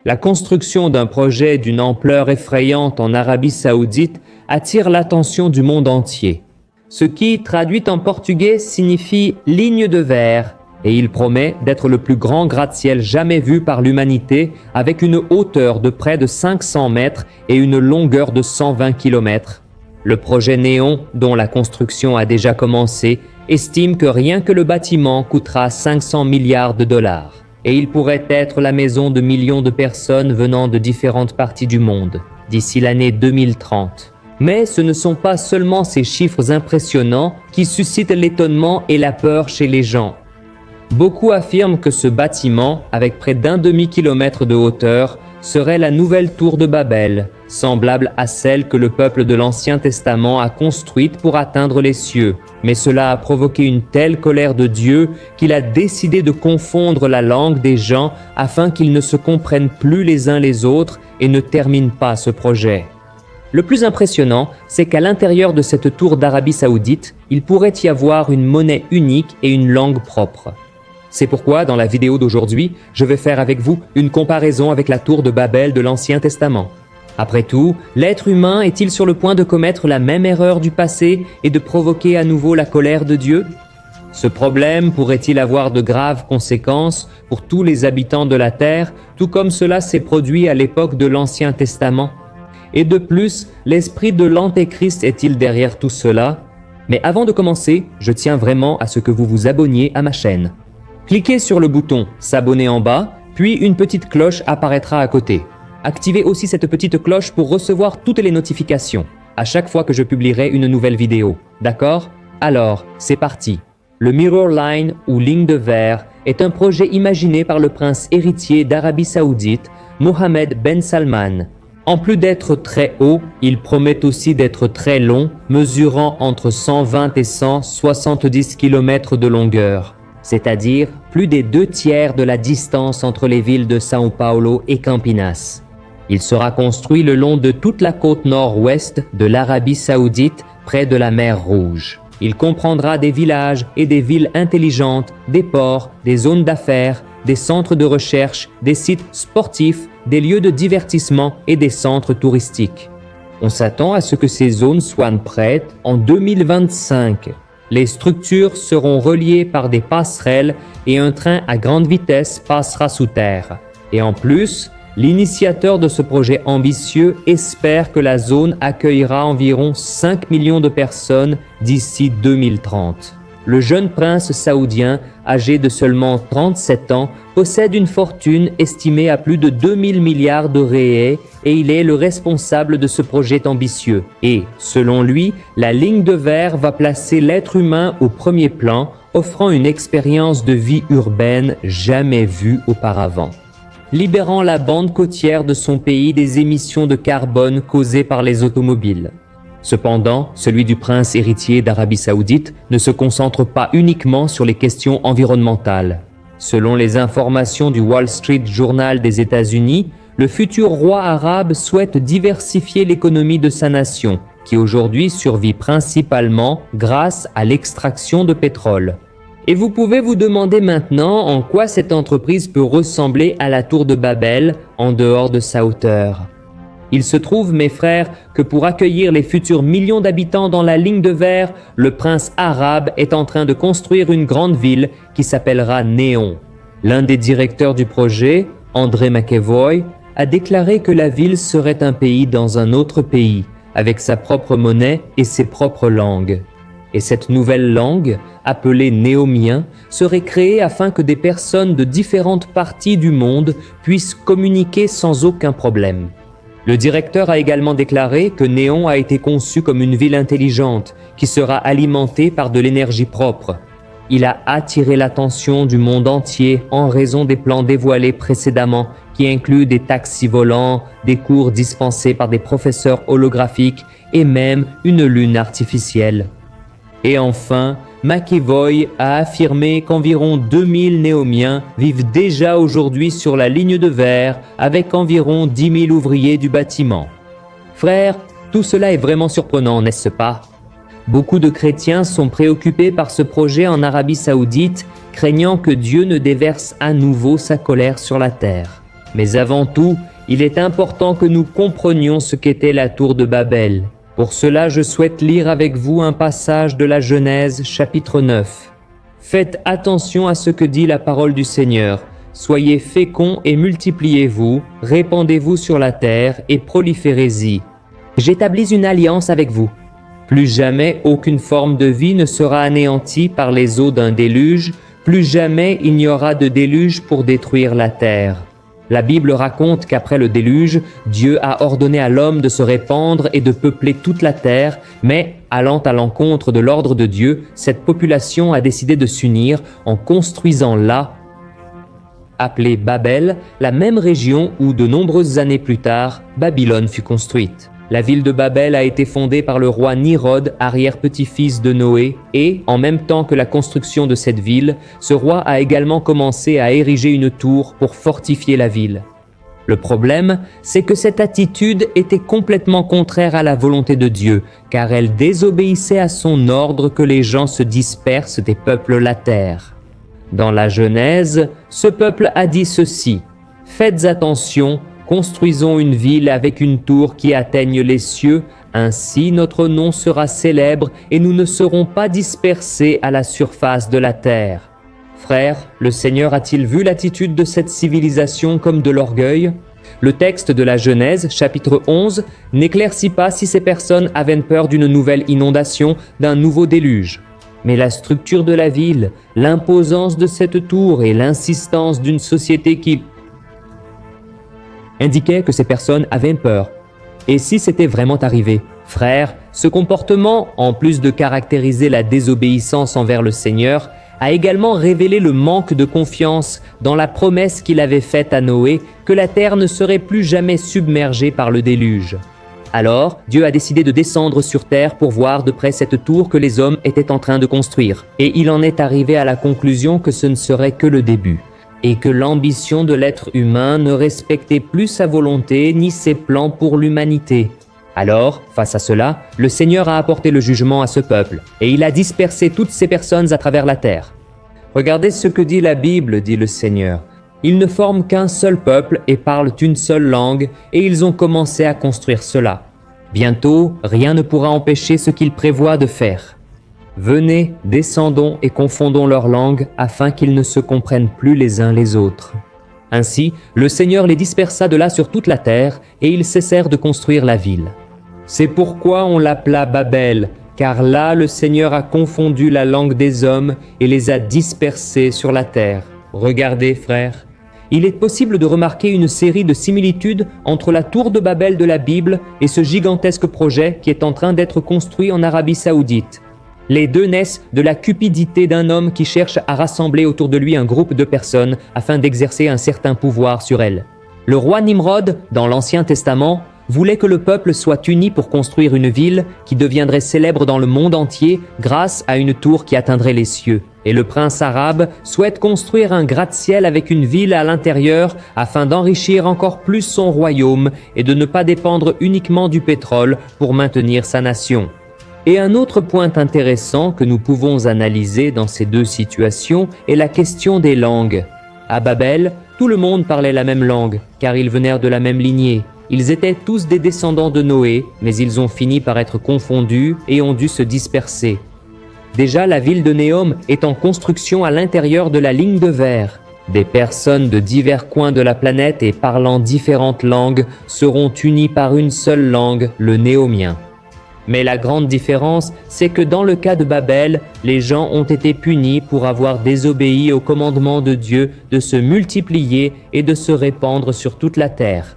La construction d'un projet d'une ampleur effrayante en Arabie Saoudite attire l'attention du monde entier. Ce qui, traduit en portugais, signifie « ligne de verre » et il promet d'être le plus grand gratte-ciel jamais vu par l'humanité avec une hauteur de près de 500 mètres et une longueur de 120 km. Le projet Néon, dont la construction a déjà commencé, estime que rien que le bâtiment coûtera 500 milliards de dollars. Et il pourrait être la maison de millions de personnes venant de différentes parties du monde, d'ici l'année 2030. Mais ce ne sont pas seulement ces chiffres impressionnants qui suscitent l'étonnement et la peur chez les gens. Beaucoup affirment que ce bâtiment, avec près d'un demi-kilomètre de hauteur, serait la nouvelle tour de Babel, semblable à celle que le peuple de l'Ancien Testament a construite pour atteindre les cieux. Mais cela a provoqué une telle colère de Dieu qu'il a décidé de confondre la langue des gens afin qu'ils ne se comprennent plus les uns les autres et ne terminent pas ce projet. Le plus impressionnant, c'est qu'à l'intérieur de cette tour d'Arabie Saoudite, il pourrait y avoir une monnaie unique et une langue propre. C'est pourquoi, dans la vidéo d'aujourd'hui, je vais faire avec vous une comparaison avec la tour de Babel de l'Ancien Testament. Après tout, l'être humain est-il sur le point de commettre la même erreur du passé et de provoquer à nouveau la colère de Dieu? Ce problème pourrait-il avoir de graves conséquences pour tous les habitants de la terre, tout comme cela s'est produit à l'époque de l'Ancien Testament? Et de plus, l'esprit de l'Antéchrist est-il derrière tout cela? Mais avant de commencer, je tiens vraiment à ce que vous vous abonniez à ma chaîne. Cliquez sur le bouton « S'abonner » en bas, puis une petite cloche apparaîtra à côté. Activez aussi cette petite cloche pour recevoir toutes les notifications à chaque fois que je publierai une nouvelle vidéo. D'accord? Alors, c'est parti. Le Mirror Line ou ligne de verre est un projet imaginé par le prince héritier d'Arabie Saoudite, Mohammed Ben Salman. En plus d'être très haut, il promet aussi d'être très long, mesurant entre 120 et 170 km de longueur, c'est-à-dire plus des 2/3 de la distance entre les villes de São Paulo et Campinas. Il sera construit le long de toute la côte nord-ouest de l'Arabie Saoudite, près de la mer Rouge. Il comprendra des villages et des villes intelligentes, des ports, des zones d'affaires, des centres de recherche, des sites sportifs, des lieux de divertissement et des centres touristiques. On s'attend à ce que ces zones soient prêtes en 2025. Les structures seront reliées par des passerelles et un train à grande vitesse passera sous terre. Et en plus, l'initiateur de ce projet ambitieux espère que la zone accueillera environ 5 millions de personnes d'ici 2030. Le jeune prince saoudien, âgé de seulement 37 ans, possède une fortune estimée à plus de 2000 milliards de ringgit et il est le responsable de ce projet ambitieux. Et, selon lui, la ligne de verre va placer l'être humain au premier plan, offrant une expérience de vie urbaine jamais vue auparavant, libérant la bande côtière de son pays des émissions de carbone causées par les automobiles. Cependant, celui du prince héritier d'Arabie Saoudite ne se concentre pas uniquement sur les questions environnementales. Selon les informations du Wall Street Journal des États-Unis, le futur roi arabe souhaite diversifier l'économie de sa nation, qui aujourd'hui survit principalement grâce à l'extraction de pétrole. Et vous pouvez vous demander maintenant en quoi cette entreprise peut ressembler à la tour de Babel en dehors de sa hauteur. Il se trouve, mes frères, que pour accueillir les futurs millions d'habitants dans la ligne de verre, le prince arabe est en train de construire une grande ville qui s'appellera Néon. L'un des directeurs du projet, André McEvoy, a déclaré que la ville serait un pays dans un autre pays, avec sa propre monnaie et ses propres langues. Et cette nouvelle langue, appelée néomien, serait créée afin que des personnes de différentes parties du monde puissent communiquer sans aucun problème. Le directeur a également déclaré que Néon a été conçu comme une ville intelligente qui sera alimentée par de l'énergie propre. Il a attiré l'attention du monde entier en raison des plans dévoilés précédemment qui incluent des taxis volants, des cours dispensés par des professeurs holographiques et même une lune artificielle. Et enfin, McEvoy a affirmé qu'environ 2000 néomiens vivent déjà aujourd'hui sur la ligne de verre avec environ 10 000 ouvriers du bâtiment. Frères, tout cela est vraiment surprenant, n'est-ce pas? Beaucoup de chrétiens sont préoccupés par ce projet en Arabie Saoudite, craignant que Dieu ne déverse à nouveau sa colère sur la terre. Mais avant tout, il est important que nous comprenions ce qu'était la tour de Babel. Pour cela, je souhaite lire avec vous un passage de la Genèse, chapitre 9. Faites attention à ce que dit la parole du Seigneur. Soyez féconds et multipliez-vous, répandez-vous sur la terre et proliférez-y. J'établis une alliance avec vous. Plus jamais aucune forme de vie ne sera anéantie par les eaux d'un déluge, plus jamais il n'y aura de déluge pour détruire la terre. La Bible raconte qu'après le déluge, Dieu a ordonné à l'homme de se répandre et de peupler toute la terre, mais, allant à l'encontre de l'ordre de Dieu, cette population a décidé de s'unir en construisant là, appelée Babel, la même région où, de nombreuses années plus tard, Babylone fut construite. La ville de Babel a été fondée par le roi Nimrod, arrière-petit-fils de Noé, et, en même temps que la construction de cette ville, ce roi a également commencé à ériger une tour pour fortifier la ville. Le problème, c'est que cette attitude était complètement contraire à la volonté de Dieu, car elle désobéissait à son ordre que les gens se dispersent et peuplent la terre. Dans la Genèse, ce peuple a dit ceci: « Faites attention, construisons une ville avec une tour qui atteigne les cieux, ainsi notre nom sera célèbre et nous ne serons pas dispersés à la surface de la terre. » Frères, le Seigneur a-t-il vu l'attitude de cette civilisation comme de l'orgueil? Le texte de la Genèse, chapitre 11, n'éclaircit pas si ces personnes avaient peur d'une nouvelle inondation, d'un nouveau déluge. Mais la structure de la ville, l'imposance de cette tour et l'insistance d'une société qui indiquait que ces personnes avaient peur. Et si c'était vraiment arrivé? Frères, ce comportement, en plus de caractériser la désobéissance envers le Seigneur, a également révélé le manque de confiance dans la promesse qu'il avait faite à Noé que la terre ne serait plus jamais submergée par le déluge. Alors, Dieu a décidé de descendre sur terre pour voir de près cette tour que les hommes étaient en train de construire. Et il en est arrivé à la conclusion que ce ne serait que le début, et que l'ambition de l'être humain ne respectait plus sa volonté ni ses plans pour l'humanité. Alors, face à cela, le Seigneur a apporté le jugement à ce peuple, et il a dispersé toutes ces personnes à travers la terre. Regardez ce que dit la Bible, dit le Seigneur. Ils ne forment qu'un seul peuple et parlent une seule langue, et ils ont commencé à construire cela. Bientôt, rien ne pourra empêcher ce qu'ils prévoient de faire. Venez, descendons et confondons leurs langues afin qu'ils ne se comprennent plus les uns les autres. Ainsi, le Seigneur les dispersa de là sur toute la terre et ils cessèrent de construire la ville. C'est pourquoi on l'appela Babel, car là le Seigneur a confondu la langue des hommes et les a dispersés sur la terre. Regardez, frères, il est possible de remarquer une série de similitudes entre la tour de Babel de la Bible et ce gigantesque projet qui est en train d'être construit en Arabie Saoudite. Les deux naissent de la cupidité d'un homme qui cherche à rassembler autour de lui un groupe de personnes afin d'exercer un certain pouvoir sur elles. Le roi Nimrod, dans l'Ancien Testament, voulait que le peuple soit uni pour construire une ville qui deviendrait célèbre dans le monde entier grâce à une tour qui atteindrait les cieux. Et le prince arabe souhaite construire un gratte-ciel avec une ville à l'intérieur afin d'enrichir encore plus son royaume et de ne pas dépendre uniquement du pétrole pour maintenir sa nation. Et un autre point intéressant que nous pouvons analyser dans ces deux situations est la question des langues. À Babel, tout le monde parlait la même langue, car ils venaient de la même lignée. Ils étaient tous des descendants de Noé, mais ils ont fini par être confondus et ont dû se disperser. Déjà, la ville de Néom est en construction à l'intérieur de la ligne de verre. Des personnes de divers coins de la planète et parlant différentes langues seront unies par une seule langue, le néomien. Mais la grande différence, c'est que dans le cas de Babel, les gens ont été punis pour avoir désobéi au commandement de Dieu de se multiplier et de se répandre sur toute la terre.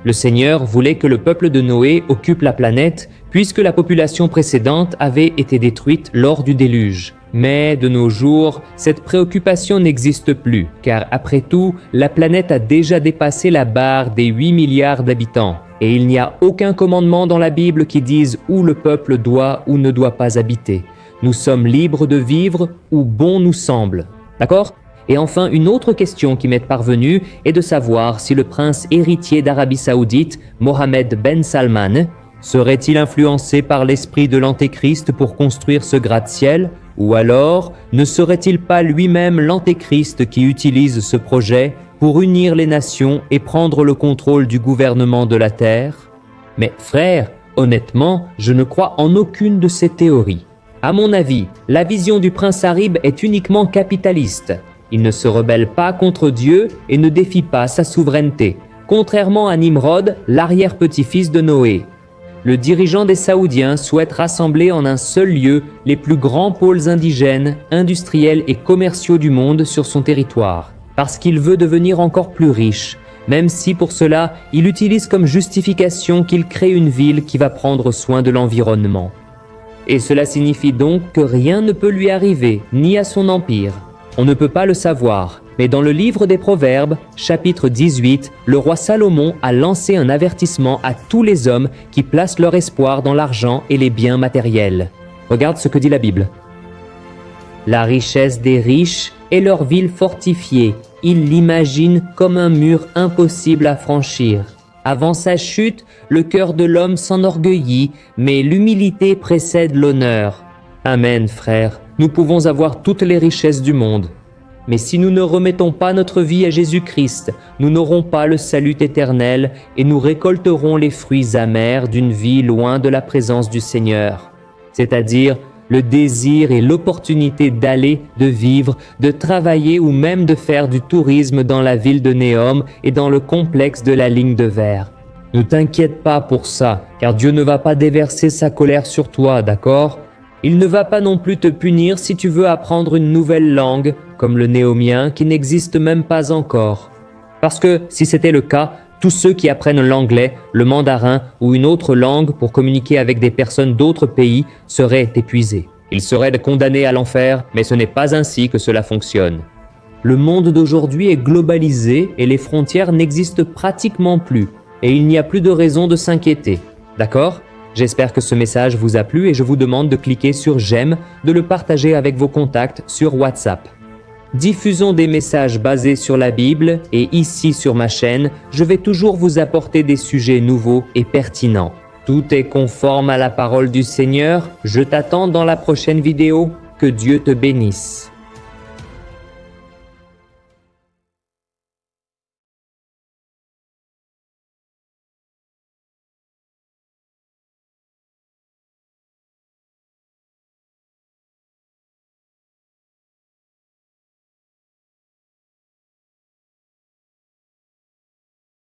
Le Seigneur voulait que le peuple de Noé occupe la planète, puisque la population précédente avait été détruite lors du déluge. Mais de nos jours, cette préoccupation n'existe plus, car après tout, la planète a déjà dépassé la barre des 8 milliards d'habitants. Et il n'y a aucun commandement dans la Bible qui dise où le peuple doit ou ne doit pas habiter. Nous sommes libres de vivre où bon nous semble. D'accord ? Et enfin, une autre question qui m'est parvenue est de savoir si le prince héritier d'Arabie Saoudite, Mohammed Ben Salman, serait-il influencé par l'esprit de l'Antéchrist pour construire ce gratte-ciel, ou alors ne serait-il pas lui-même l'Antéchrist qui utilise ce projet pour unir les nations et prendre le contrôle du gouvernement de la terre? Mais frère, honnêtement, je ne crois en aucune de ces théories. À mon avis, la vision du prince Harib est uniquement capitaliste. Il ne se rebelle pas contre Dieu et ne défie pas sa souveraineté, contrairement à Nimrod, l'arrière-petit-fils de Noé. Le dirigeant des Saoudiens souhaite rassembler en un seul lieu les plus grands pôles indigènes, industriels et commerciaux du monde sur son territoire, parce qu'il veut devenir encore plus riche, même si pour cela, il utilise comme justification qu'il crée une ville qui va prendre soin de l'environnement. Et cela signifie donc que rien ne peut lui arriver, ni à son empire. On ne peut pas le savoir, mais dans le livre des Proverbes, chapitre 18, le roi Salomon a lancé un avertissement à tous les hommes qui placent leur espoir dans l'argent et les biens matériels. Regarde ce que dit la Bible. La richesse des riches est leur ville fortifiée. Ils l'imaginent comme un mur impossible à franchir. Avant sa chute, le cœur de l'homme s'enorgueillit, mais l'humilité précède l'honneur. Amen, frère. Nous pouvons avoir toutes les richesses du monde. Mais si nous ne remettons pas notre vie à Jésus-Christ, nous n'aurons pas le salut éternel et nous récolterons les fruits amers d'une vie loin de la présence du Seigneur. C'est-à-dire le désir et l'opportunité d'aller, de vivre, de travailler ou même de faire du tourisme dans la ville de Néom et dans le complexe de la ligne de verre. Ne t'inquiète pas pour ça, car Dieu ne va pas déverser sa colère sur toi, d'accord ? Il ne va pas non plus te punir si tu veux apprendre une nouvelle langue, comme le néomien qui n'existe même pas encore. Parce que si c'était le cas, tous ceux qui apprennent l'anglais, le mandarin ou une autre langue pour communiquer avec des personnes d'autres pays seraient épuisés. Ils seraient condamnés à l'enfer, mais ce n'est pas ainsi que cela fonctionne. Le monde d'aujourd'hui est globalisé et les frontières n'existent pratiquement plus, et il n'y a plus de raison de s'inquiéter. D'accord ? J'espère que ce message vous a plu et je vous demande de cliquer sur « J'aime », de le partager avec vos contacts sur WhatsApp. Diffusons des messages basés sur la Bible et ici sur ma chaîne, je vais toujours vous apporter des sujets nouveaux et pertinents. Tout est conforme à la parole du Seigneur. Je t'attends dans la prochaine vidéo. Que Dieu te bénisse.